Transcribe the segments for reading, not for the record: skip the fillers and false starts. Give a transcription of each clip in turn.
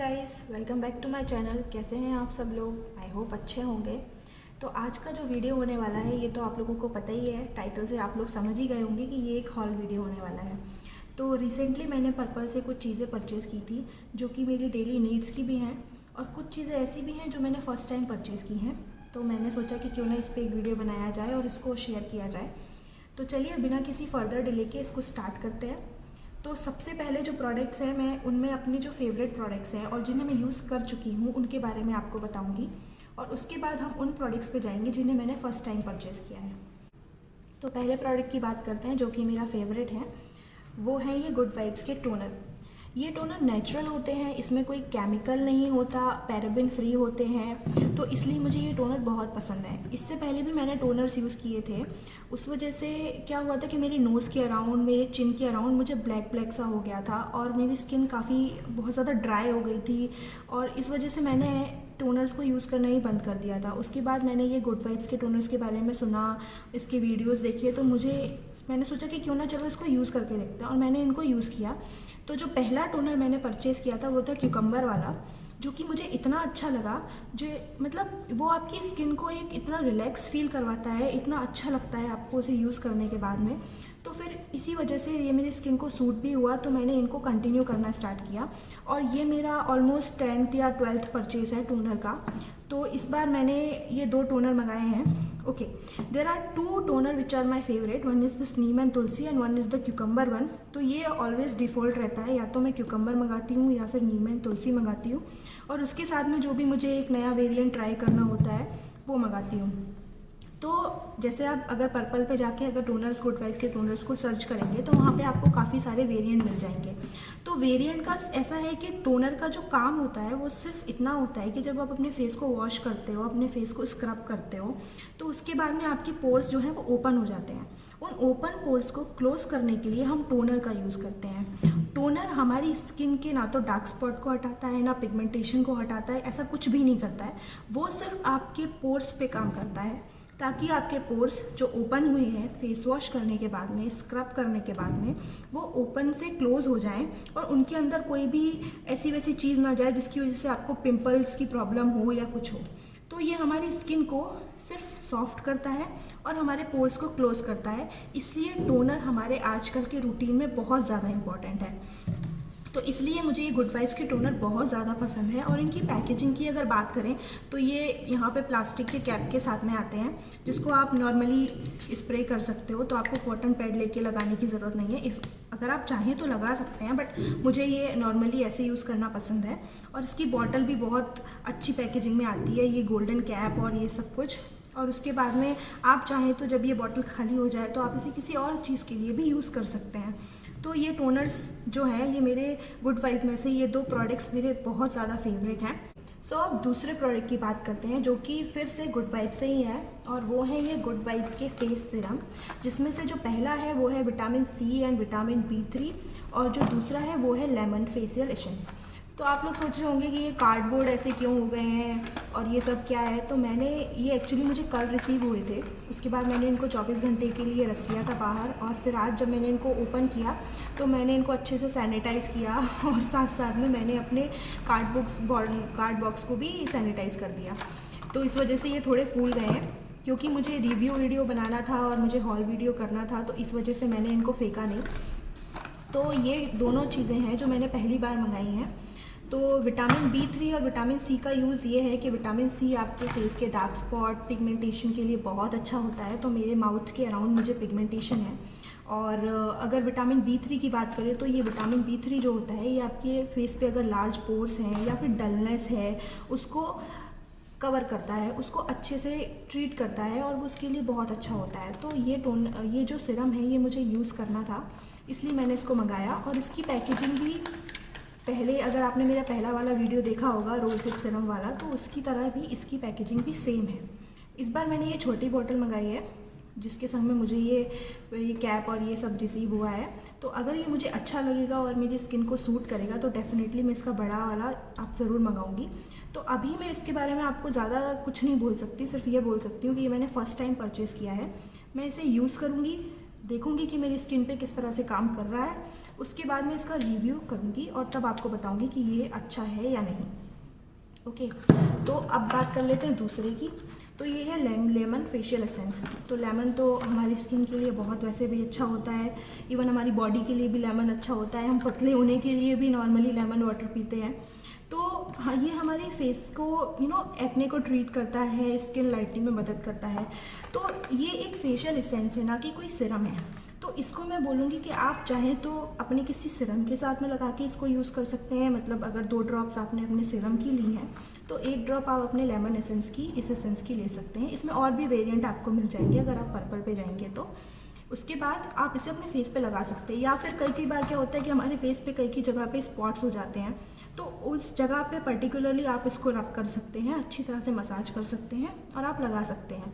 Guys, welcome back to my channel. कैसे हैं आप सब लोग? आई होप अच्छे होंगे। तो आज का जो वीडियो होने वाला है ये तो आप लोगों को पता ही है, टाइटल से आप लोग समझ ही गए होंगे कि ये एक हॉल वीडियो होने वाला है। तो रिसेंटली मैंने पर्पल से कुछ चीज़ें परचेज़ की थी जो कि मेरी डेली नीड्स की भी हैं और कुछ चीज़ें ऐसी भी हैं जो मैंने फ़र्स्ट टाइम परचेज़ की हैं। तो मैंने सोचा कि क्यों ना इस पर एक वीडियो बनाया जाए और इसको शेयर किया जाए। तो चलिए बिना किसी फर्दर डिले के इसको स्टार्ट करते हैं। तो सबसे पहले जो प्रोडक्ट्स हैं मैं उनमें अपनी जो फेवरेट प्रोडक्ट्स हैं और जिन्हें मैं यूज़ कर चुकी हूँ उनके बारे में आपको बताऊँगी और उसके बाद हम उन प्रोडक्ट्स पे जाएंगे जिन्हें मैंने फ़र्स्ट टाइम परचेज़ किया है। तो पहले प्रोडक्ट की बात करते हैं जो कि मेरा फेवरेट है, वो है ये गुड वाइब्स के टोनर। ये टोनर नेचुरल होते हैं, इसमें कोई केमिकल नहीं होता, पैराबेन फ्री होते हैं, तो इसलिए मुझे ये टोनर बहुत पसंद है। इससे पहले भी मैंने टोनर्स यूज़ किए थे, उस वजह से क्या हुआ था कि मेरे नोज़ के अराउंड, मेरे चिन के अराउंड मुझे ब्लैक ब्लैक सा हो गया था और मेरी स्किन काफ़ी बहुत ज़्यादा ड्राई हो गई थी और इस वजह से मैंने टोनर्स को यूज़ करना ही बंद कर दिया था। उसके बाद मैंने ये गुड वाइब्स के टोनर्स के बारे में सुना, इसके वीडियोस देखिए, तो मैंने सोचा कि क्यों ना चलो इसको यूज़ करके देखते हैं और मैंने इनको यूज़ किया। तो जो पहला टोनर मैंने परचेज़ किया था वो था क्यूकम्बर वाला, जो कि मुझे इतना अच्छा लगा। जो मतलब वो आपकी स्किन को एक इतना रिलैक्स फील करवाता है, इतना अच्छा लगता है आपको उसे यूज़ करने के बाद में। तो फिर इसी वजह से ये मेरी स्किन को सूट भी हुआ, तो मैंने इनको कंटिन्यू करना स्टार्ट किया और ये मेरा ऑलमोस्ट 10th या 12th परचेज़ है टोनर का। तो इस बार मैंने ये 2 टोनर मंगाए हैं। Okay, there are 2 toner which are my favourite, one is this neem and tulsi and one is the cucumber one. तो ये ऑलवेज डिफ़ॉल्ट रहता है, या तो मैं क्यूकम्बर मंगाती हूँ या फिर नीम एंड तुलसी मंगाती हूँ और उसके साथ में जो भी मुझे एक नया वेरिएंट ट्राई करना होता है वो मंगाती हूँ। तो जैसे आप अगर पर्पल पे जाके अगर टोनर्स, गुड वाइब्स के टोनर्स को सर्च करेंगे तो वहाँ पे आपको काफ़ी सारे वेरिएंट मिल जाएंगे। तो वेरिएंट का ऐसा है कि टोनर का जो काम होता है वो सिर्फ इतना होता है कि जब आप अपने फेस को वॉश करते हो, अपने फेस को स्क्रब करते हो, तो उसके बाद में आपके पोर्स जो हैं वो ओपन हो जाते हैं। उन ओपन पोर्स को क्लोज करने के लिए हम टोनर का यूज़ करते हैं। टोनर हमारी स्किन के ना तो डार्क स्पॉट को हटाता है ना पिगमेंटेशन को हटाता है, ऐसा कुछ भी नहीं करता है। वो सिर्फ आपके पोर्स पे काम करता है ताकि आपके पोर्स जो ओपन हुए हैं फेस वॉश करने के बाद में, स्क्रब करने के बाद में, वो ओपन से क्लोज हो जाएं और उनके अंदर कोई भी ऐसी वैसी चीज़ ना जाए जिसकी वजह से आपको पिंपल्स की प्रॉब्लम हो या कुछ हो। तो ये हमारी स्किन को सिर्फ सॉफ्ट करता है और हमारे पोर्स को क्लोज करता है, इसलिए टोनर हमारे आजकल के रूटीन में बहुत ज़्यादा इम्पॉर्टेंट है। तो इसलिए मुझे ये गुड वाइब्स के टोनर बहुत ज़्यादा पसंद है। और इनकी पैकेजिंग की अगर बात करें तो ये यहाँ पे प्लास्टिक के कैप के साथ में आते हैं जिसको आप नॉर्मली स्प्रे कर सकते हो, तो आपको कॉटन पैड लेके लगाने की ज़रूरत नहीं है। अगर आप चाहें तो लगा सकते हैं, बट मुझे ये नॉर्मली ऐसे यूज़ करना पसंद है। और इसकी बॉटल भी बहुत अच्छी पैकेजिंग में आती है, ये गोल्डन कैप और ये सब कुछ। और उसके बाद में आप चाहें तो जब ये बॉटल खाली हो जाए तो आप इसे किसी और चीज़ के लिए भी यूज़ कर सकते हैं। तो ये टोनर्स जो हैं ये मेरे गुड वाइब में से ये 2 प्रोडक्ट्स मेरे बहुत ज़्यादा फेवरेट हैं। सो अब दूसरे प्रोडक्ट की बात करते हैं जो कि फिर से गुड वाइब से ही है और वो है ये गुड वाइब्स के फेस सीरम, जिसमें से जो पहला है वो है vitamin C and vitamin B3 और जो दूसरा है वो है लेमन फेशियल एसेंस। तो आप लोग सोच रहे होंगे कि ये कार्डबोर्ड ऐसे क्यों हो गए हैं और ये सब क्या है। तो मैंने ये एक्चुअली मुझे कल रिसीव हुए थे, उसके बाद मैंने इनको 24 घंटे के लिए रख दिया था बाहर और फिर आज जब मैंने इनको ओपन किया तो मैंने इनको अच्छे से सैनिटाइज़ किया और साथ साथ में मैंने अपने कार्ड बॉक्स को भी सैनिटाइज़ कर दिया। तो इस वजह से ये थोड़े फूल गए हैं, क्योंकि मुझे रिव्यू वीडियो बनाना था और मुझे हॉल वीडियो करना था, तो इस वजह से मैंने इनको फेंका नहीं। तो ये दोनों चीज़ें हैं जो मैंने पहली बार मंगाई हैं। तो विटामिन B3 और विटामिन सी का यूज़ ये है कि विटामिन सी आपके फेस के डार्क स्पॉट, पिगमेंटेशन के लिए बहुत अच्छा होता है। तो मेरे माउथ के अराउंड मुझे पिगमेंटेशन है। और अगर विटामिन B3 की बात करें तो ये विटामिन B3 जो होता है ये आपके फेस पे अगर लार्ज पोर्स हैं या फिर डलनेस है उसको कवर करता है, उसको अच्छे से ट्रीट करता है और वो उसके लिए बहुत अच्छा होता है। तो ये जो सीरम है ये मुझे यूज़ करना था, इसलिए मैंने इसको मंगाया। और इसकी पैकेजिंग भी पहले, अगर आपने मेरा पहला वाला वीडियो देखा होगा रोज़ हिप सीरम वाला, तो उसकी तरह भी इसकी पैकेजिंग भी सेम है। इस बार मैंने ये छोटी बोतल मंगाई है जिसके संग में मुझे ये कैप और ये सब रिसीव हुआ है। तो अगर ये मुझे अच्छा लगेगा और मेरी स्किन को सूट करेगा तो डेफिनेटली मैं इसका बड़ा वाला आप ज़रूर मंगाऊंगी। तो अभी मैं इसके बारे में आपको ज़्यादा कुछ नहीं बोल सकती, सिर्फ ये बोल सकती हूँ कि ये मैंने फ़र्स्ट टाइम परचेज़ किया है। मैं इसे यूज़ करूँगी, देखूंगी कि मेरी स्किन पे किस तरह से काम कर रहा है। उसके बाद मैं इसका रिव्यू करूंगी और तब आपको बताऊंगी कि ये अच्छा है या नहीं। ओके, तो अब बात कर लेते हैं दूसरे की। तो ये है लेमन फेशियल एसेंस। तो लेमन तो हमारी स्किन के लिए बहुत वैसे भी अच्छा होता है, इवन हमारी बॉडी के लिए भी लेमन अच्छा होता है। हम पतले होने के लिए भी नॉर्मली लेमन वाटर पीते हैं। तो हाँ, ये हमारे फेस को एक्ने को ट्रीट करता है, स्किन लाइटनिंग में मदद करता है। तो ये एक फेशियल एसेंस है, ना कि कोई सिरम है। तो इसको मैं बोलूँगी कि आप चाहें तो अपने किसी सिरम के साथ में लगा के इसको यूज़ कर सकते हैं। मतलब अगर 2 ड्रॉप्स आपने अपने सिरम की ली हैं तो 1 ड्रॉप आप अपने लेमन एसेंस की इस एसेंस की ले सकते हैं। इसमें और भी वेरिएंट आपको मिल जाएंगे अगर आप पर्पल पे जाएंगे तो। उसके बाद आप इसे अपने फेस पे लगा सकते हैं, या फिर कई बार क्या होता है कि हमारे फेस पे कई जगह पे स्पॉट्स हो जाते हैं, तो उस जगह पे पर्टिकुलरली आप इसको रब कर सकते हैं, अच्छी तरह से मसाज कर सकते हैं और आप लगा सकते हैं।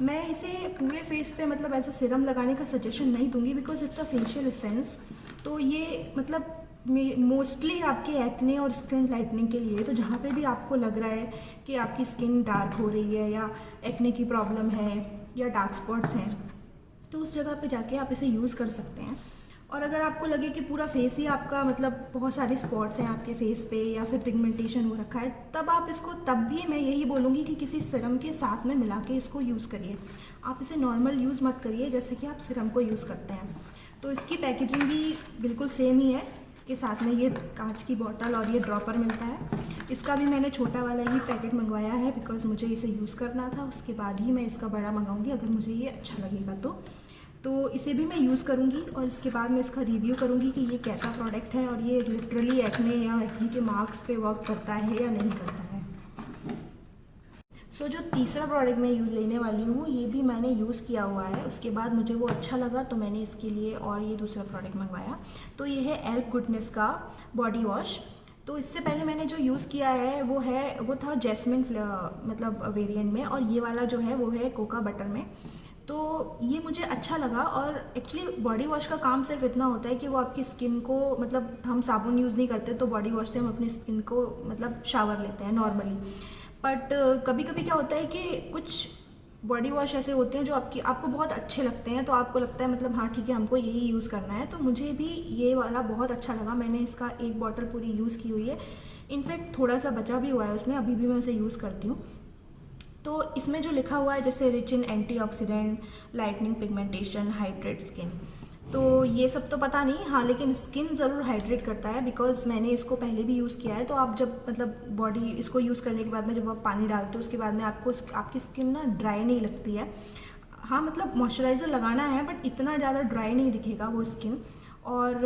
मैं इसे पूरे फेस पे मतलब ऐसा सिरम लगाने का सजेशन नहीं दूंगी, because it's a facial essence. तो ये मतलब मोस्टली आपके एक्ने और स्किन लाइटनिंग के लिए। तो जहाँ पे भी आपको लग रहा है कि आपकी स्किन डार्क हो रही है या एक्ने की प्रॉब्लम है या डार्क स्पॉट्स हैं, तो उस जगह पे जाके आप इसे यूज़ कर सकते हैं। और अगर आपको लगे कि पूरा फेस ही आपका मतलब बहुत सारे स्पॉट्स हैं आपके फेस पे या फिर पिगमेंटेशन हो रखा है, तब आप इसको, तब भी मैं यही बोलूँगी कि किसी सिरम के साथ में मिला के इसको यूज़ करिए। आप इसे नॉर्मल यूज़ मत करिए जैसे कि आप सिरम को यूज़ करते हैं। तो इसकी पैकेजिंग भी बिल्कुल सेम ही है। इसके साथ में ये कांच की बॉटल और ये ड्रॉपर मिलता है। इसका भी मैंने छोटा वाला ही पैकेट मंगवाया है बिकॉज मुझे इसे यूज़ करना था। उसके बाद ही मैं इसका बड़ा मंगाऊंगी अगर मुझे ये अच्छा लगेगा तो इसे भी मैं यूज़ करूँगी और इसके बाद मैं इसका रिव्यू करूँगी कि ये कैसा प्रोडक्ट है और ये लिटरली एक्ने या एक्ने के मार्क्स पे वर्क करता है या नहीं करता है। जो तीसरा प्रोडक्ट मैं लेने वाली हूँ, ये भी मैंने यूज़ किया हुआ है। उसके बाद मुझे वो अच्छा लगा तो मैंने इसके लिए और ये दूसरा प्रोडक्ट मंगवाया। तो ये है एल्प गुडनेस का बॉडी वॉश। तो इससे पहले मैंने जो यूज़ किया है वो था जैस्मिन मतलब वेरिएंट में, और ये वाला जो है वो है कोका बटर में। तो ये मुझे अच्छा लगा। और एक्चुअली बॉडी वॉश का काम सिर्फ इतना होता है कि वो आपकी स्किन को, मतलब हम साबुन यूज़ नहीं करते तो बॉडी वॉश से हम अपनी स्किन को मतलब शावर लेते हैं नॉर्मली। बट कभी कभी क्या होता है कि कुछ बॉडी वॉश ऐसे होते हैं जो आपको बहुत अच्छे लगते हैं, तो आपको लगता है मतलब हाँ ठीक है हमको यही यूज़ करना है। तो मुझे भी ये वाला बहुत अच्छा लगा। मैंने इसका 1 बॉटल पूरी यूज़ की हुई है। इनफैक्ट थोड़ा सा बचा भी हुआ है उसमें, अभी भी मैं उसे यूज़ करती हूँ। तो इसमें जो लिखा हुआ है जैसे rich in antioxidant, lightning pigmentation, hydrate skin, तो ये सब तो पता नहीं, हाँ लेकिन स्किन ज़रूर हाइड्रेट करता है बिकॉज मैंने इसको पहले भी यूज़ किया है। तो आप जब मतलब बॉडी इसको यूज़ करने के बाद में जब आप पानी डालते हो उसके बाद में आपकी स्किन ना ड्राई नहीं लगती है। हाँ मतलब मॉइस्चराइज़र लगाना है बट इतना ज़्यादा ड्राई नहीं दिखेगा वो स्किन। और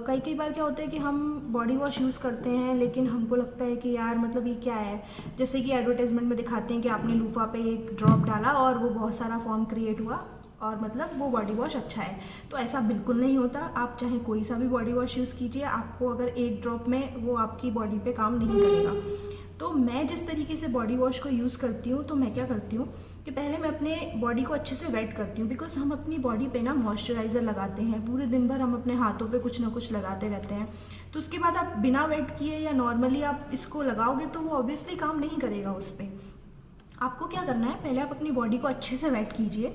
कई बार क्या होता है कि हम बॉडी वॉश यूज़ करते हैं लेकिन हमको लगता है कि यार मतलब ये क्या है, जैसे कि एडवर्टाइजमेंट में दिखाते हैं कि आपने लूफा पे 1 ड्रॉप डाला और वो बहुत सारा फॉर्म क्रिएट हुआ और मतलब वो बॉडी वॉश अच्छा है। तो ऐसा बिल्कुल नहीं होता। आप चाहे कोई सा भी बॉडी वॉश यूज़ कीजिए, आपको अगर 1 ड्रॉप में वो आपकी बॉडी पे काम नहीं करेगा। तो मैं जिस तरीके से बॉडी वॉश को यूज़ करती हूँ, तो मैं क्या करती हूँ कि पहले मैं अपने बॉडी को अच्छे से वेट करती हूँ, बिकॉज हम अपनी बॉडी पे ना मॉइस्चराइज़र लगाते हैं, पूरे दिन भर हम अपने हाथों पे कुछ ना कुछ लगाते रहते हैं। तो उसके बाद आप बिना वेट किए या नॉर्मली आप इसको लगाओगे तो वो ऑब्वियसली काम नहीं करेगा उस पर। आपको क्या करना है, पहले आप अपनी बॉडी को अच्छे से वेट कीजिए।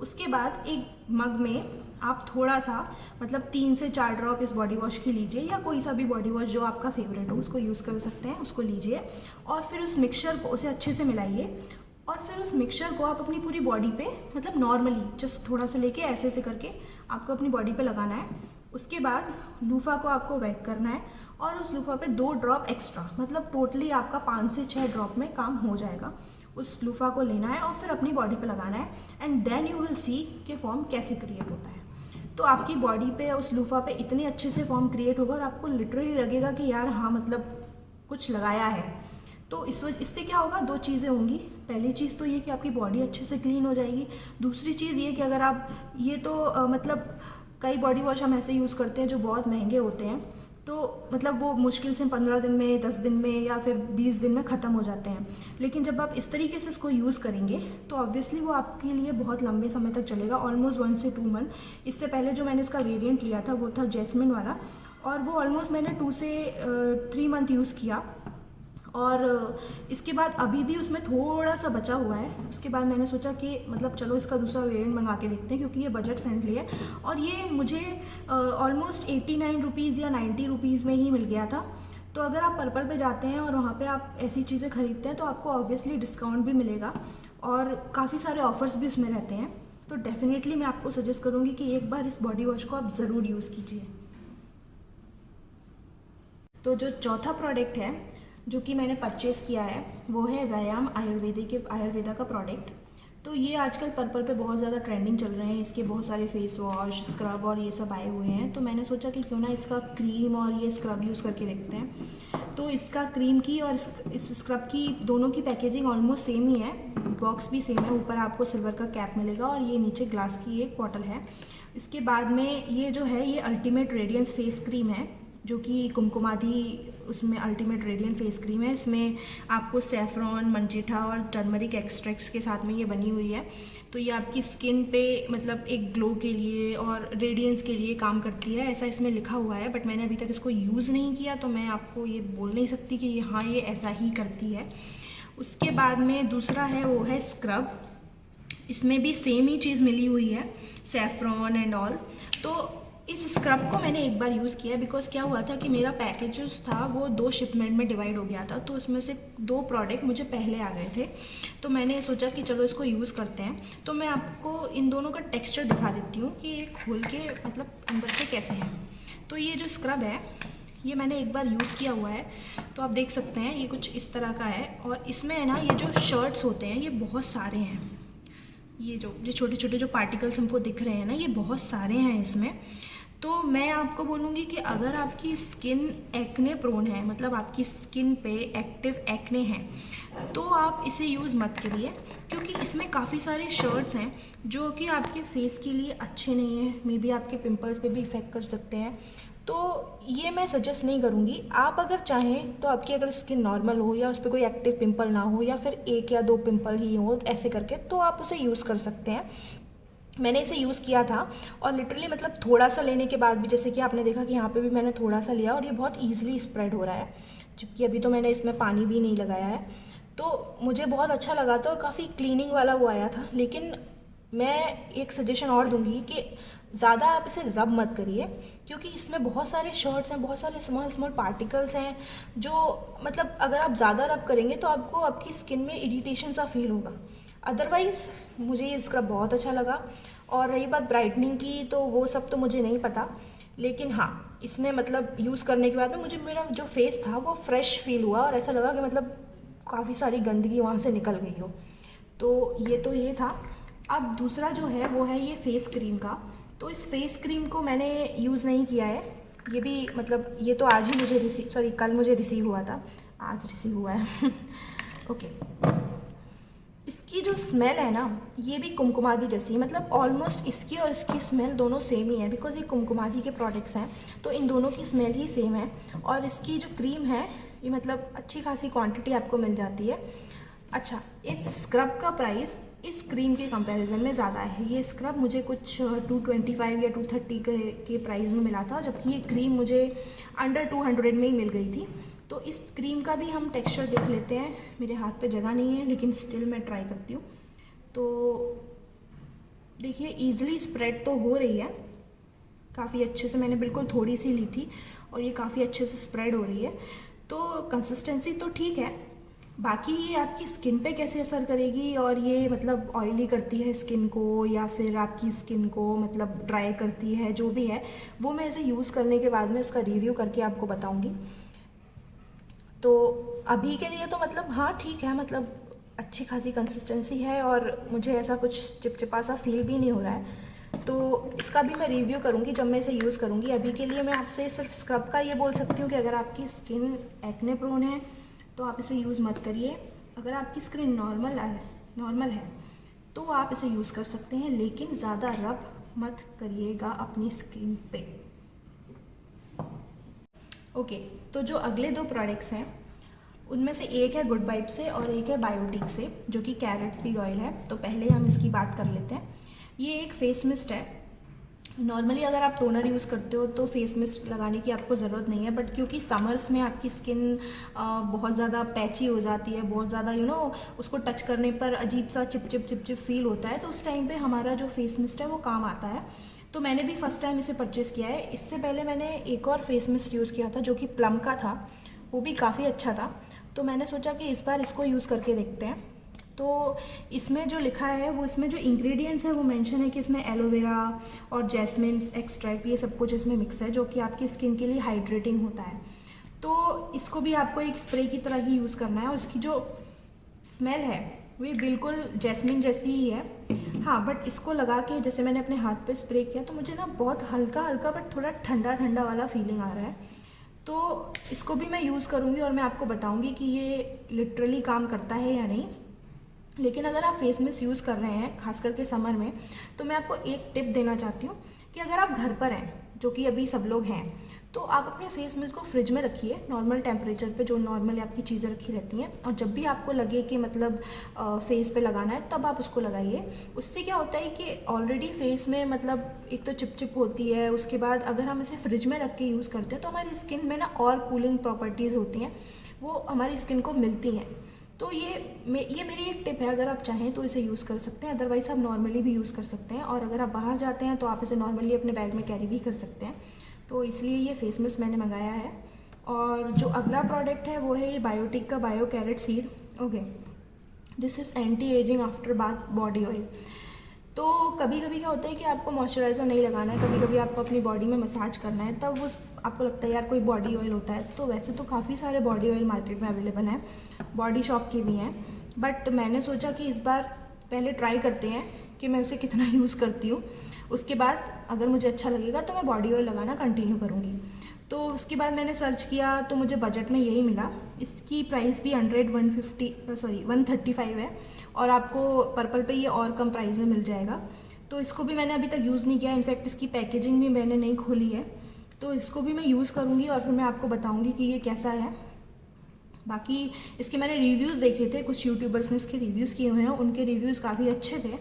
उसके बाद एक मग में आप थोड़ा सा मतलब 3 से 4 ड्रॉप इस बॉडी वॉश की लीजिए, या कोई सा भी बॉडी वॉश जो आपका फेवरेट हो उसको यूज़ कर सकते हैं, उसको लीजिए और फिर उस मिक्सचर को उसे अच्छे से मिलाइए। और फिर उस मिक्सचर को आप अपनी पूरी बॉडी पे मतलब नॉर्मली जस्ट थोड़ा सा लेके ऐसे करके आपको अपनी बॉडी पे लगाना है। उसके बाद लूफा को आपको वेट करना है और उस लूफा पे 2 ड्रॉप एक्स्ट्रा, मतलब टोटली आपका 5 से 6 ड्रॉप में काम हो जाएगा। उस लूफा को लेना है और फिर अपनी बॉडी पे लगाना है, and then you will see कि फॉर्म कैसे क्रिएट होता है। तो आपकी बॉडी पे उस लूफा पे इतने अच्छे से फॉर्म क्रिएट होगा और आपको लिटरली लगेगा कि यार हाँ मतलब कुछ लगाया है। तो इससे क्या होगा, 2 चीज़ें होंगी। पहली चीज़ तो ये कि आपकी बॉडी अच्छे से क्लीन हो जाएगी। दूसरी चीज़ ये कि अगर आप ये तो मतलब कई बॉडी वॉश हम ऐसे यूज़ करते हैं जो बहुत महंगे होते हैं, तो मतलब वो मुश्किल से 15 दिन में, 10 दिन में या फिर 20 दिन में ख़त्म हो जाते हैं। लेकिन जब आप इस तरीके से इसको यूज़ करेंगे तो ऑब्वियसली वो आपके लिए बहुत लंबे समय तक चलेगा, ऑलमोस्ट 1 से 2 मंथ। इससे पहले जो मैंने इसका वेरिएंट लिया था वो था जैस्मिन वाला, और वो ऑलमोस्ट मैंने 2 से 3 मंथ यूज़ किया और इसके बाद अभी भी उसमें थोड़ा सा बचा हुआ है। उसके बाद मैंने सोचा कि मतलब चलो इसका दूसरा वेरिएंट मंगा के देखते हैं, क्योंकि ये बजट फ्रेंडली है और ये मुझे ऑलमोस्ट 89 रुपीज़ या 90 रुपीज़ में ही मिल गया था। तो अगर आप पर्पल पे जाते हैं और वहाँ पे आप ऐसी चीज़ें खरीदते हैं तो आपको ऑब्वियसली डिस्काउंट भी मिलेगा और काफ़ी सारे ऑफ़र्स भी उसमें रहते हैं। तो डेफिनेटली मैं आपको सजेस्ट करूँगी कि एक बार इस बॉडी वॉश को आप ज़रूर यूज़ कीजिए। तो जो चौथा प्रोडक्ट है जो कि मैंने परचेज़ किया है वो है व्यायाम आयुर्वेदा का प्रोडक्ट। तो ये आजकल पर्पल पे बहुत ज़्यादा ट्रेंडिंग चल रहे हैं, इसके बहुत सारे फेस वॉश, स्क्रब और ये सब आए हुए हैं। तो मैंने सोचा कि क्यों ना इसका क्रीम और ये स्क्रब यूज़ करके देखते हैं। तो इसका क्रीम की और इस स्क्रब की दोनों की पैकेजिंग ऑलमोस्ट सेम ही है, बॉक्स भी सेम है। ऊपर आपको सिल्वर का कैप मिलेगा और ये नीचे ग्लास की एक बॉटल है। इसके बाद में ये जो है ये अल्टीमेट रेडियंस फेस क्रीम है, जो कि कुमकुमादी उसमें अल्टीमेट रेडियंट फेस क्रीम है। इसमें आपको सैफरॉन, मंजीठा और टर्मरिक एक्सट्रैक्ट्स के साथ में ये बनी हुई है। तो ये आपकी स्किन पे मतलब एक ग्लो के लिए और रेडियंस के लिए काम करती है, ऐसा इसमें लिखा हुआ है। बट मैंने अभी तक इसको यूज़ नहीं किया तो मैं आपको ये बोल नहीं सकती कि हाँ ये ऐसा ही करती है। उसके बाद में दूसरा है वो है स्क्रब। इसमें भी सेम ही चीज़ मिली हुई है, सैफरॉन एंड ऑल। तो इस स्क्रब को मैंने एक बार यूज़ किया बिकॉज क्या हुआ था कि मेरा पैकेज जो था वो 2 शिपमेंट में डिवाइड हो गया था। तो उसमें से 2 प्रोडक्ट मुझे पहले आ गए थे, तो मैंने सोचा कि चलो इसको यूज़ करते हैं। तो मैं आपको इन दोनों का टेक्सचर दिखा देती हूँ कि ये खोल के मतलब अंदर से कैसे है। तो ये जो स्क्रब है ये मैंने एक बार यूज़ किया हुआ है, तो आप देख सकते हैं ये कुछ इस तरह का है। और इसमें है ना ये जो शर्ट्स होते हैं ये बहुत सारे हैं, ये जो छोटे छोटे जो पार्टिकल्स हमको दिख रहे हैं ना ये बहुत सारे हैं इसमें। तो मैं आपको बोलूँगी कि अगर आपकी स्किन एक्ने प्रोन है, मतलब आपकी स्किन पे एक्टिव एक्ने है, तो आप इसे यूज़ मत करिए, क्योंकि इसमें काफ़ी सारे शर्ट्स हैं जो कि आपके फेस के लिए अच्छे नहीं हैं, मे बी आपके पिंपल्स पे भी इफ़ेक्ट कर सकते हैं। तो ये मैं सजेस्ट नहीं करूँगी। आप अगर चाहें तो आपकी अगर स्किन नॉर्मल हो या उस पर कोई एक्टिव पिंपल ना हो या फिर 1 या 2 पिंपल ही हो ऐसे करके, तो आप उसे यूज़ कर सकते हैं। मैंने इसे यूज़ किया था और लिटरली मतलब थोड़ा सा लेने के बाद भी, जैसे कि आपने देखा कि यहाँ पे भी मैंने थोड़ा सा लिया और ये बहुत ईजिली स्प्रेड हो रहा है, जबकि अभी तो मैंने इसमें पानी भी नहीं लगाया है। तो मुझे बहुत अच्छा लगा था और काफ़ी क्लीनिंग वाला वो आया था। लेकिन मैं एक सजेशन और दूंगी कि ज़्यादा आप इसे रब मत करिए, क्योंकि इसमें बहुत सारे शर्ट्स हैं, बहुत सारे स्मॉल स्मॉल पार्टिकल्स हैं, जो मतलब अगर आप ज़्यादा रब करेंगे तो आपको आपकी स्किन में इरिटेशन सा फील होगा। अदरवाइज़ मुझे ये स्क्रब बहुत अच्छा लगा। और रही बात ब्राइटनिंग की, तो वो सब तो मुझे नहीं पता, लेकिन हाँ इसमें मतलब यूज़ करने के बाद में मुझे मेरा जो फेस था वो फ्रेश फील हुआ और ऐसा लगा कि मतलब काफ़ी सारी गंदगी वहाँ से निकल गई हो। तो ये था। अब दूसरा जो है वो है ये फेस क्रीम का। तो इस फेस क्रीम को मैंने यूज़ नहीं किया है, ये भी मतलब ये तो आज ही मुझे कल मुझे रिसीव हुआ था, आज रिसीव हुआ है ओके। इसकी जो स्मेल है ना ये भी कुमकुमादी जैसी, मतलब ऑलमोस्ट इसकी और इसकी स्मेल दोनों सेम ही है, बिकॉज ये कुमकुमादी के प्रोडक्ट्स हैं तो इन दोनों की स्मेल ही सेम है। और इसकी जो क्रीम है ये मतलब अच्छी खासी क्वांटिटी आपको मिल जाती है। अच्छा, इस स्क्रब का प्राइस इस क्रीम के कंपैरिजन में ज़्यादा है। ये स्क्रब मुझे कुछ 225 या 230 के प्राइस में मिला था, जबकि ये क्रीम मुझे अंडर 200 में ही मिल गई थी। तो इस क्रीम का भी हम टेक्सचर देख लेते हैं। मेरे हाथ पे जगह नहीं है लेकिन स्टिल मैं ट्राई करती हूँ। तो देखिए ईज़िली स्प्रेड तो हो रही है काफ़ी अच्छे से, मैंने बिल्कुल थोड़ी सी ली थी और ये काफ़ी अच्छे से स्प्रेड हो रही है। तो कंसिस्टेंसी तो ठीक है, बाकी ये आपकी स्किन पे कैसे असर करेगी और ये मतलब ऑयली करती है स्किन को या फिर आपकी स्किन को मतलब ड्राई करती है, जो भी है वो मैं इसे यूज़ करने के बाद में इसका रिव्यू करके आपको बताऊँगी। तो अभी के लिए तो मतलब हाँ ठीक है, मतलब अच्छी खासी कंसिस्टेंसी है और मुझे ऐसा कुछ चिपचिपा सा फील भी नहीं हो रहा है। तो इसका भी मैं रिव्यू करूँगी जब मैं इसे यूज़ करूँगी। अभी के लिए मैं आपसे सिर्फ स्क्रब का ये बोल सकती हूँ कि अगर आपकी स्किन एक्ने प्रोन है तो आप इसे यूज़ मत करिए। अगर आपकी स्किन नॉर्मल है तो आप इसे यूज़ कर सकते हैं, लेकिन ज़्यादा रब मत करिएगा अपनी स्किन पे। ओके, तो जो अगले 2 प्रोडक्ट्स हैं उनमें से एक है गुड वाइब से और एक है बायोटिक से, जो कि कैरेट सीड ऑयल है। तो पहले हम इसकी बात कर लेते हैं। ये एक फेस मिस्ट है, नॉर्मली अगर आप टोनर यूज़ करते हो तो फेस मिस्ट लगाने की आपको ज़रूरत नहीं है, बट क्योंकि समर्स में आपकी स्किन बहुत ज़्यादा पैची हो जाती है, बहुत ज़्यादा उसको टच करने पर अजीब सा चिप फील होता है, तो उस टाइम पे हमारा जो फेस मिस्ट है वो काम आता है। तो मैंने भी फर्स्ट टाइम इसे परचेज़ किया है। इससे पहले मैंने एक और फेस मिस्ट यूज़ किया था जो कि प्लम का था, वो भी काफ़ी अच्छा था। तो मैंने सोचा कि इस बार इसको यूज़ करके देखते हैं। तो इसमें जो लिखा है वो, इसमें जो इंग्रेडिएंट्स है वो मेंशन है कि इसमें एलोवेरा और जैस्मिन एक्सट्रैक्ट ये सब कुछ इसमें मिक्स है, जो कि आपकी स्किन के लिए हाइड्रेटिंग होता है। तो इसको भी आपको एक स्प्रे की तरह ही यूज़ करना है, और इसकी जो स्मेल है वो बिल्कुल जैस्मिन जैसी ही है। हाँ, बट इसको लगा के जैसे मैंने अपने हाथ पे स्प्रे किया तो मुझे ना बहुत हल्का हल्का बट थोड़ा ठंडा ठंडा वाला फीलिंग आ रहा है। तो इसको भी मैं यूज़ करूँगी और मैं आपको बताऊँगी कि ये लिटरली काम करता है या नहीं। लेकिन अगर आप फेस मिस्ट यूज़ कर रहे हैं खास करके समर में, तो मैं आपको एक टिप देना चाहती हूँ कि अगर आप घर पर हैं, जो कि अभी सब लोग हैं, तो आप अपने फेस मिस्ट को फ्रिज में रखिए नॉर्मल टेम्परेचर पे, जो नॉर्मली आपकी चीज़ें रखी रहती हैं, और जब भी आपको लगे कि मतलब फेस पे लगाना है तब आप उसको लगाइए। उससे क्या होता है कि ऑलरेडी फेस में मतलब एक तो चिप चिप होती है, उसके बाद अगर हम इसे फ्रिज में रख के यूज़ करते हैं तो हमारी स्किन में ना और कूलिंग प्रॉपर्टीज़ होती हैं, वो हमारी स्किन को मिलती हैं। तो ये मेरी एक टिप है, अगर आप चाहें तो इसे यूज़ कर सकते हैं, अदरवाइज़ आप नॉर्मली भी यूज़ कर सकते हैं, और अगर आप बाहर जाते हैं तो आप इसे नॉर्मली अपने बैग में कैरी भी कर सकते हैं। तो इसलिए ये फेस मिस्ट मैंने मंगाया है। और जो अगला प्रोडक्ट है वो है ये बायोटिक का bio carrot seed. Okay, this is anti ageing after bath body oil. तो कभी कभी क्या होता है कि आपको मॉइस्चराइज़र नहीं लगाना है, कभी कभी आपको अपनी बॉडी में मसाज करना है, तब उस आपको लगता है यार कोई बॉडी ऑयल होता है। तो वैसे तो काफ़ी सारे बॉडी ऑयल मार्केट में अवेलेबल हैं, बॉडी शॉप के भी हैं, बट मैंने सोचा कि इस बार पहले ट्राई करते हैं कि मैं उसे कितना यूज़ करती हूँ। उसके बाद अगर मुझे अच्छा लगेगा तो मैं बॉडी ऑयल लगाना कंटिन्यू करूँगी। तो उसके बाद मैंने सर्च किया तो मुझे बजट में यही मिला। इसकी प्राइस भी 135 है, और आपको पर्पल पे ये और कम प्राइस में मिल जाएगा। तो इसको भी मैंने अभी तक यूज़ नहीं किया, इनफैक्ट इसकी पैकेजिंग भी मैंने नहीं खोली है। तो इसको भी मैं यूज़ करूँगी और फिर मैं आपको बताऊँगी कि ये कैसा है। बाकी इसके मैंने रिव्यूज़ देखे थे, कुछ यूट्यूबर्स ने इसके रिव्यूज़ किए हुए हैं, उनके रिव्यूज़ काफ़ी अच्छे थे,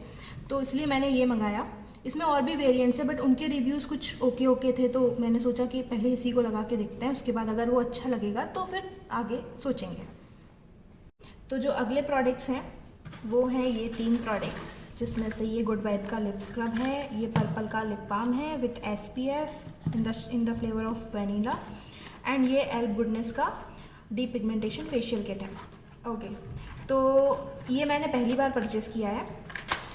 तो इसलिए मैंने ये मंगाया। इसमें और भी वेरिएंट्स है बट उनके रिव्यूज़ कुछ ओके थे, तो मैंने सोचा कि पहले इसी को लगा के देखते हैं, उसके बाद अगर वो अच्छा लगेगा तो फिर आगे सोचेंगे। तो जो अगले प्रोडक्ट्स हैं वो हैं ये 3 प्रोडक्ट्स, जिसमें से ये गुड वाइब का लिप स्क्रब है, ये पर्पल का लिप बाम है with SPF in the flavour of vanilla, and ये एल्ब गुडनेस का डीप पिगमेंटेशन फेशियल किट है। ओके, तो ये मैंने पहली बार परचेज़ किया है,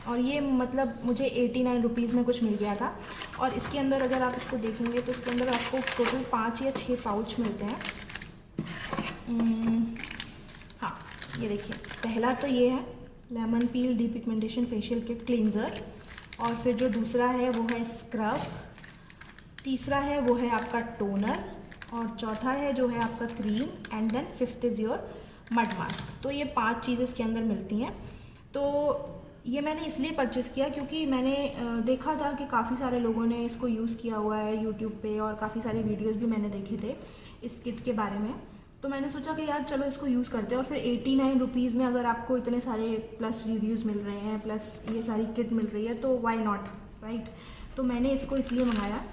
और ये मतलब मुझे 89 रुपीज़ में कुछ मिल गया था। और इसके अंदर अगर आप इसको देखेंगे तो इसके अंदर आपको टोटल 5 या 6 पाउच मिलते हैं। हाँ, ये देखिए, पहला तो ये है लेमन पील deep pigmentation facial kit cleanser, और फिर जो दूसरा है वो है स्क्रब, तीसरा है वो है आपका टोनर, और चौथा है जो है आपका cream, and then 5th is your mud mask. तो ये 5 चीज़ें इसके अंदर मिलती हैं। तो ये मैंने इसलिए परचेज़ किया क्योंकि मैंने देखा था कि काफ़ी सारे लोगों ने इसको यूज़ किया हुआ है यूट्यूब पे, और काफ़ी सारे वीडियोस भी मैंने देखे थे इस किट के बारे में। तो मैंने सोचा कि यार चलो इसको यूज़ करते हैं, और फिर 89 रुपीज़ में अगर आपको इतने सारे प्लस रिव्यूज़ मिल रहे हैं, प्लस ये सारी किट मिल रही है, तो वाई नॉट, राइट। तो मैंने इसको इसलिए मंगाया।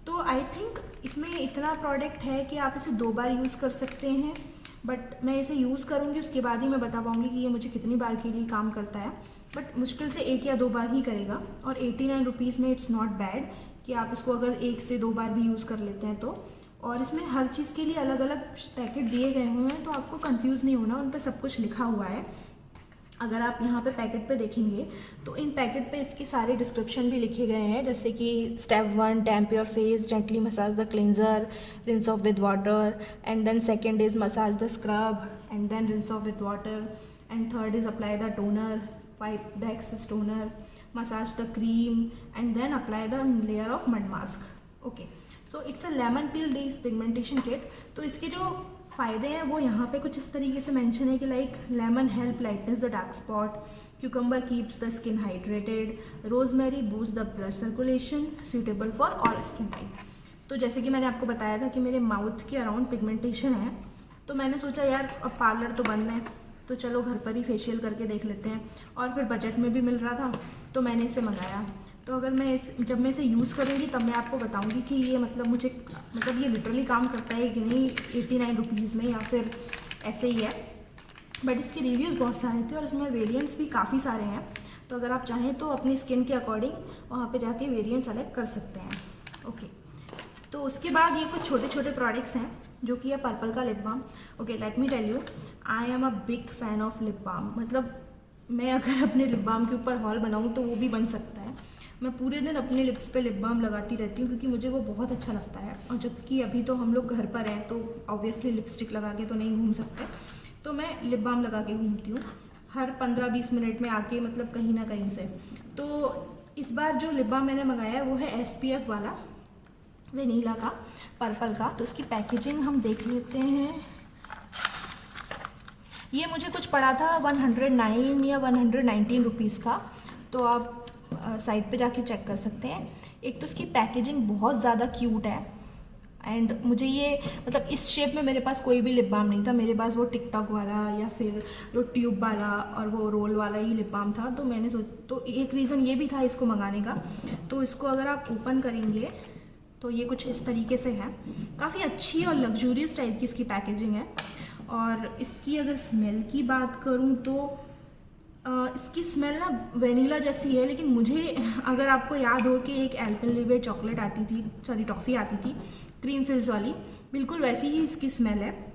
तो आई थिंक इसमें इतना प्रोडक्ट है कि आप इसे 2 बार यूज़ कर सकते हैं, बट मैं इसे यूज़ करूँगी उसके बाद ही मैं बता पाऊँगी कि ये मुझे कितनी बार के लिए काम करता है, बट मुश्किल से 1 या 2 बार ही करेगा। और 89 रुपीज़ में इट्स नॉट बैड कि आप इसको अगर 1 से 2 बार भी यूज़ कर लेते हैं तो। और इसमें हर चीज़ के लिए अलग अलग पैकेट दिए गए हुए हैं, तो आपको कंफ्यूज नहीं होना, उन पर सब कुछ लिखा हुआ है। अगर आप यहाँ पे पैकेट पे देखेंगे तो इन पैकेट पे इसके सारे डिस्क्रिप्शन भी लिखे गए हैं, जैसे कि step 1 damp your face, gently massage the cleanser, rinse off with water, and then second is massage the scrub, and then rinse off with water, and third is apply the toner, wipe the excess toner, massage the cream, and then apply the layer of mud mask. Okay, so it's a lemon peel deep pigmentation kit. तो इसके जो फ़ायदे हैं वो यहाँ पे कुछ इस तरीके से मेंशन है कि like lemon help lightness the dark spot, cucumber keeps the skin hydrated, rosemary boost the blood circulation, suitable for all skin type. तो जैसे कि मैंने आपको बताया था कि मेरे माउथ के अराउंड पिगमेंटेशन है, तो मैंने सोचा यार अब पार्लर तो बंद है, तो चलो घर पर ही फेशियल करके देख लेते हैं, और फिर बजट में भी मिल रहा था तो मैंने इसे मंगाया। तो अगर जब मैं इसे यूज़ करूँगी तब मैं आपको बताऊँगी कि ये मतलब ये लिटरली काम करता है कि नहीं 89 रुपीज़ में, या फिर ऐसे ही है। बट इसके रिव्यूज़ बहुत सारे थे और इसमें वेरिएंट्स भी काफ़ी सारे हैं। तो अगर आप चाहें तो अपनी स्किन के अकॉर्डिंग वहाँ पे जाके वेरिएंट सेलेक्ट कर सकते हैं। ओके, तो उसके बाद ये कुछ छोटे छोटे प्रोडक्ट्स हैं जो कि है पर्पल का lip balm. Okay, let me tell you, I am a big fan of lip balm. मतलब मैं अगर अपने लिप बाम के ऊपर हॉल बनाऊँ तो वो भी बन सकता है। मैं पूरे दिन अपने लिप्स पे लिप बाम लगाती रहती हूँ क्योंकि मुझे वो बहुत अच्छा लगता है। और जबकि अभी तो हम लोग घर पर हैं तो ऑब्वियसली लिपस्टिक लगा के तो नहीं घूम सकते, तो मैं लिप बाम लगा के घूमती हूँ हर 15-20 मिनट में आके, मतलब कहीं ना कहीं से। तो इस बार जो लिप बाम मैंने मंगाया है वो है SPF वाला, वेनिला का, पर्पल का। तो इसकी पैकेजिंग हम देख लेते हैं। ये मुझे कुछ पड़ा था 109 या 119 रुपीज़ का, तो आप साइट पे जाके चेक कर सकते हैं। एक तो इसकी पैकेजिंग बहुत ज़्यादा क्यूट है, एंड मुझे ये मतलब इस शेप में मेरे पास कोई भी लिप बाम नहीं था। मेरे पास वो टिकटॉक वाला या फिर जो ट्यूब वाला और वो रोल वाला ही लिप बाम था। तो मैंने तो एक रीज़न ये भी था इसको मंगाने का। तो इसको अगर आप ओपन करेंगे तो ये कुछ इस तरीके से है। काफ़ी अच्छी और लग्जूरियस टाइप की इसकी पैकेजिंग है। और इसकी अगर स्मेल की बात करूँ तो इसकी स्मेल ना वेनिला जैसी है, लेकिन मुझे, अगर आपको याद हो कि एक एल्पेनलीबे चॉकलेट आती थी, सॉरी टॉफ़ी आती थी क्रीम फिल्स वाली, बिल्कुल वैसी ही इसकी स्मेल है।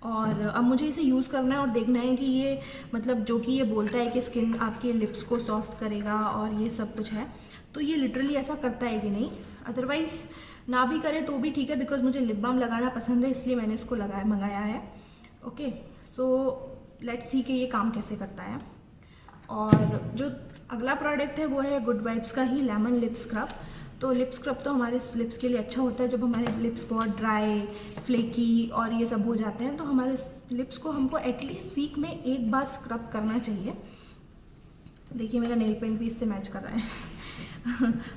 और अब मुझे इसे यूज़ करना है और देखना है कि ये मतलब जो कि ये बोलता है कि स्किन आपके लिप्स को सॉफ्ट करेगा और ये सब कुछ है, तो ये लिटरली ऐसा करता है कि नहीं। अदरवाइज़ ना भी करे तो भी ठीक है, बिकॉज मुझे लिप बाम लगाना पसंद है, इसलिए मैंने इसको मंगाया है। ओके, सो लेट्स सी कि ये काम कैसे करता है। और जो अगला प्रोडक्ट है वो है गुड वाइब्स का ही लेमन लिप स्क्रब। तो लिप स्क्रब तो हमारे लिप्स के लिए अच्छा होता है। जब हमारे लिप्स बहुत ड्राई, फ्लेकी और ये सब हो जाते हैं तो हमारे लिप्स को हमको एटलीस्ट वीक में एक बार स्क्रब करना चाहिए। देखिए मेरा नेल पेंट भी इससे मैच कर रहा है।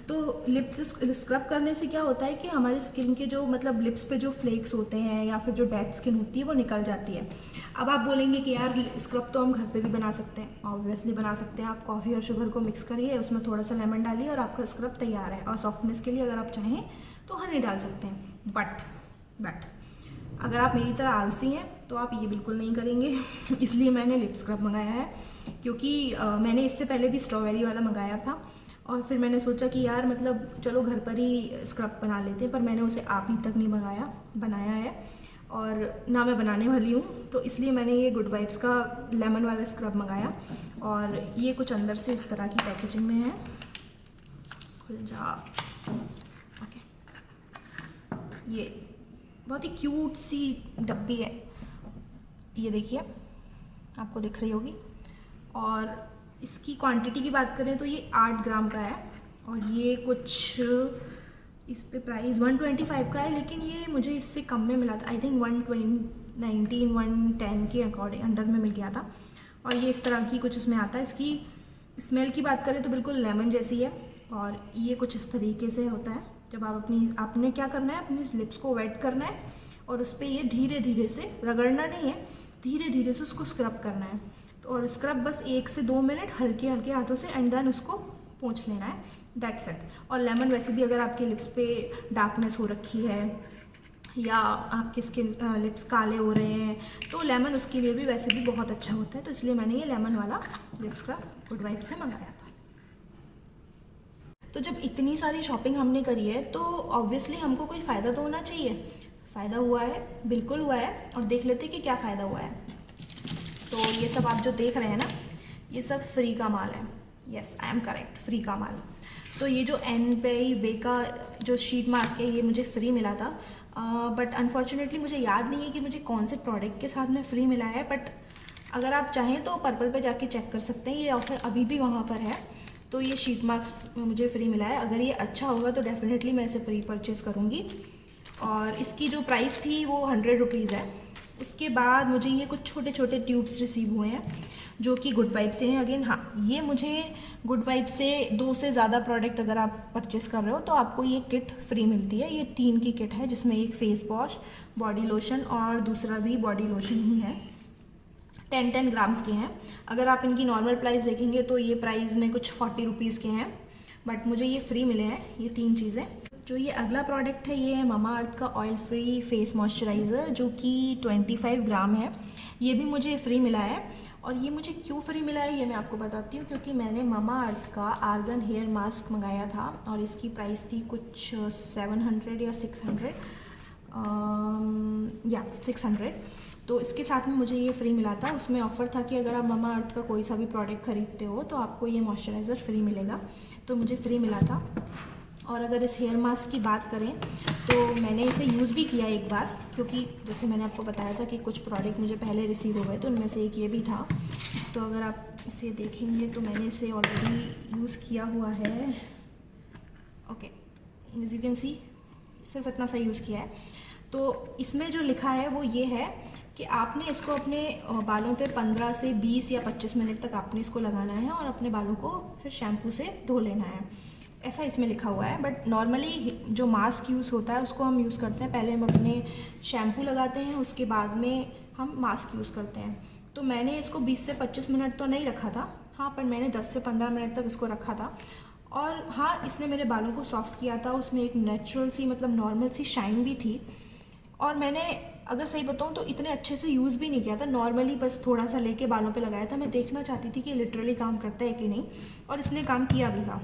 तो लिप्स स्क्रब करने से क्या होता है कि हमारी स्किन के जो मतलब लिप्स पे जो फ्लेक्स होते हैं या फिर जो डेड स्किन होती है वो निकल जाती है। अब आप बोलेंगे कि यार स्क्रब तो हम घर पे भी बना सकते हैं। ऑब्वियसली बना सकते हैं। आप कॉफ़ी और शुगर को मिक्स करिए, उसमें थोड़ा सा लेमन डालिए और आपका स्क्रब तैयार है। और सॉफ्टनेस के लिए अगर आप चाहें तो हनी डाल सकते हैं। बट अगर आप मेरी तरह आलसी हैं तो आप ये बिल्कुल नहीं करेंगे। इसलिए मैंने लिप स्क्रब मंगाया है, क्योंकि मैंने इससे पहले भी स्ट्रॉबेरी वाला मंगाया था और फिर मैंने सोचा कि यार मतलब चलो घर पर ही स्क्रब बना लेते हैं, पर मैंने उसे आप ही तक नहीं बनाया है और ना मैं बनाने वाली हूँ। तो इसलिए मैंने ये गुड वाइब्स का लेमन वाला स्क्रब मंगाया। और ये कुछ अंदर से इस तरह की पैकेजिंग में है। खुल जा। ओके, ये बहुत ही क्यूट सी डब्बी है, ये देखिए आपको दिख रही होगी। और इसकी क्वांटिटी की बात करें तो ये 8 ग्राम का है और ये कुछ इस पे प्राइस 125 का है, लेकिन ये मुझे इससे कम में मिला था। आई थिंक 110 के अकॉर्डिंग अंडर में मिल गया था। और ये इस तरह की कुछ उसमें आता है। इसकी स्मेल की बात करें तो बिल्कुल लेमन जैसी है और ये कुछ इस तरीके से होता है। जब आपने क्या करना है, अपनी लिप्स को वेट करना है और उस पर ये धीरे धीरे से, रगड़ना नहीं है, धीरे धीरे से उसको स्क्रब करना है। तो और स्क्रब बस 1 से 2 मिनट हल्के हल्के हाथों से, एंड देन उसको पोंछ लेना है। That's it. और लेमन वैसे भी अगर आपके लिप्स पे डार्कनेस हो रखी है या आपके लिप्स काले हो रहे हैं तो लेमन उसके लिए भी वैसे भी बहुत अच्छा होता है। तो इसलिए मैंने ये लेमन वाला लिप स्क्रब गुड वाइब्स से मंगाया था। तो जब इतनी सारी शॉपिंग हमने करी है तो ऑब्वियसली हमको कोई फ़ायदा तो होना चाहिए। फ़ायदा हुआ है, बिल्कुल हुआ है। और देख लेते कि क्या फ़ायदा हुआ है। तो ये सब आप जो देख रहे हैं ना, ये सब फ्री का माल है। Yes, I am correct, free का माल। तो ये जो एनपे का जो शीट मास्क है ये मुझे फ्री मिला था, बट अनफॉर्चुनेटली मुझे याद नहीं है कि मुझे कौन से प्रोडक्ट के साथ में फ्री मिला है। बट अगर आप चाहें तो पर्पल पे जाके चेक कर सकते हैं, ये ऑफर अभी भी वहाँ पर है। तो ये शीट मास्क मुझे फ्री मिला है। अगर ये अच्छा होगा तो डेफिनेटली मैं इसे प्री परचेज़ करूँगी। और इसकी जो प्राइस थी वो 100 रुपीज़ है। उसके बाद मुझे ये कुछ छोटे छोटे ट्यूब्स रिसीव हुए हैं जो कि गुड वाइब से हैं। अगेन हाँ, ये मुझे गुड वाइब से 2 से ज़्यादा प्रोडक्ट अगर आप परचेस कर रहे हो तो आपको ये किट फ्री मिलती है। ये 3 की किट है जिसमें एक फेस वॉश, बॉडी लोशन और दूसरा भी बॉडी लोशन ही है। 10 ग्राम्स के हैं। अगर आप इनकी नॉर्मल प्राइस देखेंगे तो ये प्राइस में कुछ 40 रुपीज़ के हैं। बट मुझे ये फ्री मिले हैं, ये 3 चीज़ें। जो ये अगला प्रोडक्ट है ये है ममाअर्थ का ऑयल फ्री फेस मॉइस्चराइज़र, जो कि 25 ग्राम है। ये भी मुझे फ्री मिला है, और ये मुझे क्यों फ्री मिला है ये मैं आपको बताती हूँ। क्योंकि मैंने ममाअर्थ का आर्गन हेयर मास्क मंगाया था और इसकी प्राइस थी कुछ 700 या 600 या 600। तो इसके साथ में मुझे ये फ्री मिला था। उसमें ऑफ़र था कि अगर आप ममाअर्थ का कोई सा भी प्रोडक्ट ख़रीदते हो तो आपको ये मॉइस्चराइज़र फ्री मिलेगा, तो मुझे फ्री मिला था। और अगर इस हेयर मास्क की बात करें तो मैंने इसे यूज़ भी किया एक बार, क्योंकि जैसे मैंने आपको बताया था कि कुछ प्रोडक्ट मुझे पहले रिसीव हो गए, तो उनमें से एक ये भी था। तो अगर आप इसे देखेंगे तो मैंने इसे ऑलरेडी यूज़ किया हुआ है। Okay, as you can see सिर्फ इतना सा यूज़ किया है। तो इसमें जो लिखा है वो ये है कि आपने इसको अपने बालों पे 15 से 20 या 25 मिनट तक आपने इसको लगाना है और अपने बालों को फिर शैम्पू से धो लेना है, ऐसा इसमें लिखा हुआ है। बट नॉर्मली जो मास्क यूज़ होता है उसको हम यूज़ करते हैं, पहले हम अपने शैम्पू लगाते हैं, उसके बाद में हम मास्क यूज़ करते हैं। तो मैंने इसको 20 से 25 मिनट तो नहीं रखा था, हाँ, पर मैंने 10 से 15 मिनट तक इसको रखा था। और हाँ, इसने मेरे बालों को सॉफ्ट किया था, उसमें एक नेचुरल सी मतलब नॉर्मल सी शाइन भी थी। और मैंने अगर सही बताऊँ तो इतने अच्छे से यूज़ भी नहीं किया था, नॉर्मली बस थोड़ा सा लेके बालों पे लगाया था। मैं देखना चाहती थी कि लिटरली काम करता है कि नहीं, और इसने काम किया भी था।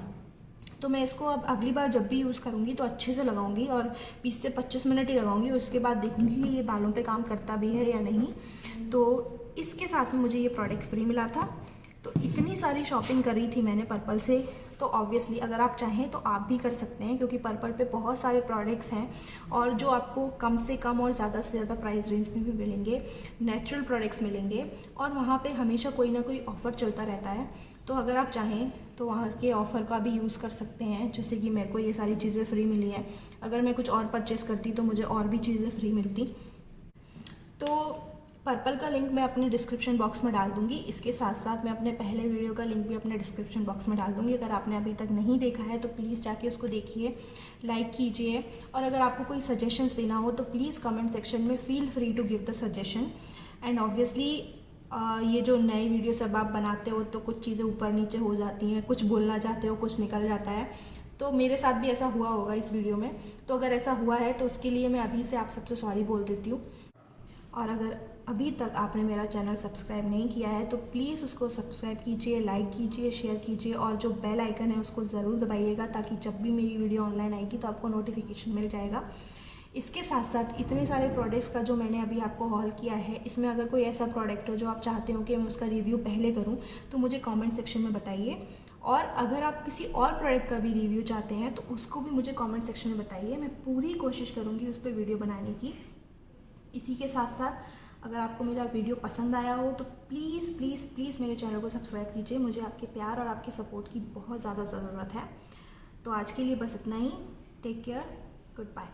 तो मैं इसको अब अगली बार जब भी यूज़ करूँगी तो अच्छे से लगाऊंगी और 20 से 25 मिनट ही लगाऊंगी, और उसके बाद देखूंगी कि ये बालों पे काम करता भी है या नहीं। तो इसके साथ में मुझे ये प्रोडक्ट फ्री मिला था। तो इतनी सारी शॉपिंग करी थी मैंने पर्पल से, तो ऑब्वियसली अगर आप चाहें तो आप भी कर सकते हैं, क्योंकि पर्पल पे बहुत सारे प्रोडक्ट्स हैं और जो आपको कम से कम और ज़्यादा से ज़्यादा प्राइस रेंज में भी मिलेंगे, नेचुरल प्रोडक्ट्स मिलेंगे, और वहाँ पे हमेशा कोई ना कोई ऑफ़र चलता रहता है। तो अगर आप चाहें तो वहाँ के ऑफ़र का भी यूज़ कर सकते हैं, जैसे कि मेरे को ये सारी चीज़ें फ्री मिली हैं। अगर मैं कुछ और परचेस करती तो मुझे और भी चीज़ें फ्री मिलती। तो पर्पल का लिंक मैं अपने डिस्क्रिप्शन बॉक्स में डाल दूँगी। इसके साथ साथ मैं अपने पहले वीडियो का लिंक भी अपने डिस्क्रिप्शन बॉक्स में डाल दूँगी। अगर आपने अभी तक नहीं देखा है तो प्लीज़ जाके उसको देखिए, लाइक कीजिए, और अगर आपको कोई सजेशंस देना हो तो प्लीज़ कमेंट सेक्शन में feel free to give the suggestion. And obviously ये जो नए वीडियो सब आप बनाते हो तो कुछ चीज़ें ऊपर नीचे हो जाती हैं, कुछ बोलना चाहते हो, कुछ निकल जाता है। तो मेरे साथ भी ऐसा हुआ होगा इस वीडियो में। तो अगर ऐसा हुआ है तो उसके लिए मैं अभी से आप सबसे सॉरी बोल देती हूँ। और अगर अभी तक आपने मेरा चैनल सब्सक्राइब नहीं किया है तो प्लीज़ उसको सब्सक्राइब कीजिए, लाइक कीजिए, शेयर कीजिए, और जो बेल आइकन है उसको ज़रूर दबाइएगा, ताकि जब भी मेरी वीडियो ऑनलाइन आएगी तो आपको नोटिफिकेशन मिल जाएगा। इसके साथ साथ इतने सारे प्रोडक्ट्स का जो मैंने अभी आपको हॉल किया है, इसमें अगर कोई ऐसा प्रोडक्ट हो जो आप चाहते हो कि मैं उसका रिव्यू पहले करूं तो मुझे कमेंट सेक्शन में बताइए। और अगर आप किसी और प्रोडक्ट का भी रिव्यू चाहते हैं तो उसको भी मुझे कमेंट सेक्शन में बताइए, मैं पूरी कोशिश करूँगी उस पर वीडियो बनाने की। इसी के साथ साथ अगर आपको मेरा वीडियो पसंद आया हो तो प्लीज़ प्लीज़ प्लीज़ मेरे चैनल को सब्सक्राइब कीजिए। मुझे आपके प्यार और आपके सपोर्ट की बहुत ज़्यादा ज़रूरत है। तो आज के लिए बस इतना ही। Take care, good bye.